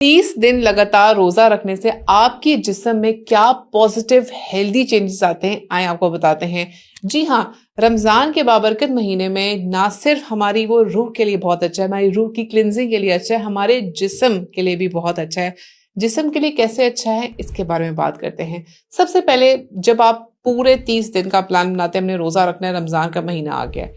30 दिन लगातार रोजा रखने से आपके जिस्म में क्या पॉजिटिव हेल्दी चेंजेस आते हैं, आए आपको बताते हैं। जी हाँ, रमजान के बाबरकत महीने में ना सिर्फ हमारी वो रूह के लिए बहुत अच्छा है, हमारी रूह की क्लिनजिंग के लिए अच्छा है, हमारे जिस्म के लिए भी बहुत अच्छा है। जिस्म के लिए कैसे अच्छा है इसके बारे में बात करते हैं। सबसे पहले जब आप पूरे 30 दिन का प्लान बनाते हैं, हमने रोजा रखना है, रमजान का महीना आ गया है,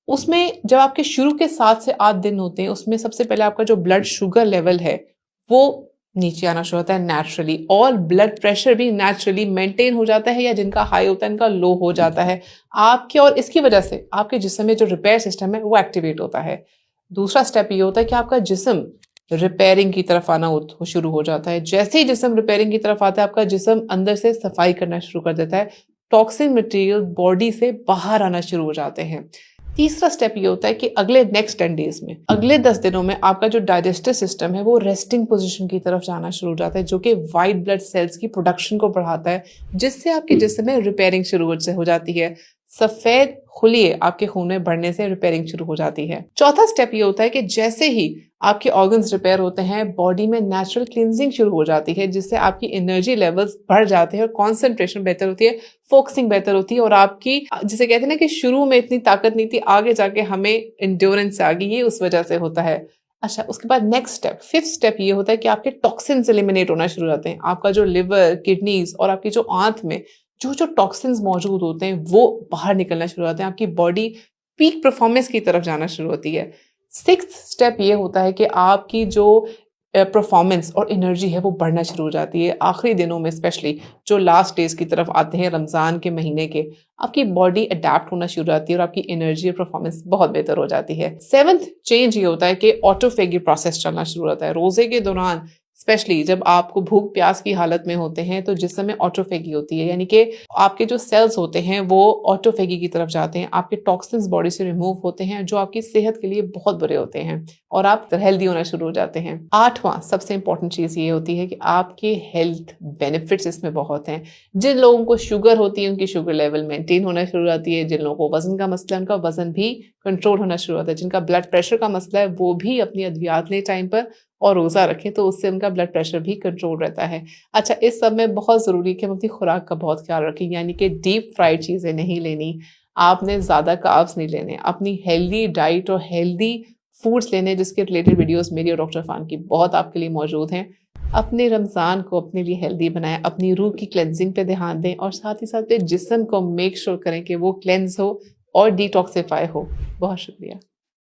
उसमें जब आपके शुरू के 7 से 8 दिन होते हैं, उसमें सबसे पहले आपका जो ब्लड शुगर लेवल है वो नीचे आना शुरू होता है नेचुरली, और ब्लड प्रेशर भी नेचुरली मेंटेन हो जाता है, या जिनका हाई होता है इनका लो हो जाता है आपके, और इसकी वजह से आपके जिस्म में जो रिपेयर सिस्टम है वो एक्टिवेट होता है। दूसरा स्टेप ये होता है कि आपका जिस्म रिपेयरिंग की तरफ आना शुरू हो जाता है। जैसे ही जिस्म रिपेयरिंग की तरफ आता है, आपका जिस्म अंदर से सफाई करना शुरू कर देता है, टॉक्सिन मटेरियल बॉडी से बाहर आना शुरू हो जाते हैं। तीसरा स्टेप ये होता है कि अगले नेक्स्ट 10 डेज में, अगले 10 दिनों में आपका जो डाइजेस्टिव सिस्टम है वो रेस्टिंग पोजीशन की तरफ जाना शुरू हो जाता है, जो कि वाइट ब्लड सेल्स की प्रोडक्शन को बढ़ाता है, जिससे आपके जिस्म में रिपेयरिंग शुरू हो जाती है। सफेद खुलिए आपके खून में बढ़ने से रिपेयरिंग शुरू हो जाती है। चौथा स्टेप ये होता है कि जैसे ही आपके ऑर्गन्स रिपेयर होते हैं, बॉडी में नेचुरल क्लींजिंग शुरू हो जाती है, जिससे आपकी एनर्जी लेवल्स बढ़ जाते हैं और कॉन्सेंट्रेशन बेहतर होती है, फोकसिंग बेहतर होती है, और आपकी, जिसे कहते हैं ना कि शुरू में इतनी ताकत नहीं थी, आगे जाके हमें इंड्योरेंस आ गई, ये उस वजह से होता है। अच्छा, उसके बाद नेक्स्ट स्टेप, फिफ्थ स्टेप ये होता है कि आपके टॉक्सिन्स एलिमिनेट होना शुरू हो जाते हैं। आपका जो लिवर, किडनीज और आपकी जो आंत में जो जो टॉक्सिन्स मौजूद होते हैं वो बाहर निकलना शुरू होते हैं, आपकी बॉडी पीक परफॉर्मेंस की तरफ जाना शुरू होती है। सिक्स्थ स्टेप ये होता है कि आपकी जो परफॉर्मेंस और एनर्जी है वो बढ़ना शुरू हो जाती है। आखिरी दिनों में स्पेशली जो लास्ट डेज की तरफ आते हैं रमज़ान के महीने के, आपकी बॉडी अडेप्ट होना शुरू हो जाती है और आपकी एनर्जी और परफॉर्मेंस बहुत बेहतर हो जाती है। सेवंथ चेंज ये होता है कि ऑटोफेगी प्रोसेस चलना शुरू होता है। रोजे के दौरान स्पेशली जब आपको भूख प्यास की हालत में होते हैं तो जिस्म में ऑटोफेगी होती है, यानी कि आपके जो सेल्स होते हैं वो ऑटोफेगी की तरफ जाते हैं, आपके टॉक्सिन्स बॉडी से रिमूव होते हैं जो आपकी सेहत के लिए बहुत बुरे होते हैं, और आप हेल्दी होना शुरू हो जाते हैं। आठवां सबसे इंपॉर्टेंट चीज ये होती है कि आपके हेल्थ बेनिफिट्स इसमें बहुत हैं। जिन लोगों को शुगर होती है उनकी शुगर लेवल मेंटेन होना शुरू हो जाती है, जिन लोगों को वजन का मसला है उनका वजन भी कंट्रोल होना शुरू होता है, जिनका ब्लड प्रेशर का मसला है वो भी अपनी अद्वियात लें टाइम पर और रोजा रखें, तो उससे उनका ब्लड प्रेशर भी कंट्रोल रहता है। अच्छा, इस सब में बहुत जरूरी है कि हम अपनी खुराक का बहुत ख्याल रखें, यानी कि डीप फ्राइड चीजें नहीं लेनी, आपने ज्यादा कार्ब्स नहीं लेने, अपनी हेल्दी डाइट और हेल्दी फूड्स लेने, जिसके रिलेटेड वीडियोस मेरी और डॉक्टर इरफान की बहुत आपके लिए मौजूद हैं। अपने रमज़ान को अपने लिए हेल्दी बनाएं, अपनी रूह की क्लेंजिंग पे ध्यान दें, और साथ ही साथ अपने जिस्म को मेक श्योर करें कि वो क्लेंज हो और डिटॉक्सिफाई हो। बहुत शुक्रिया।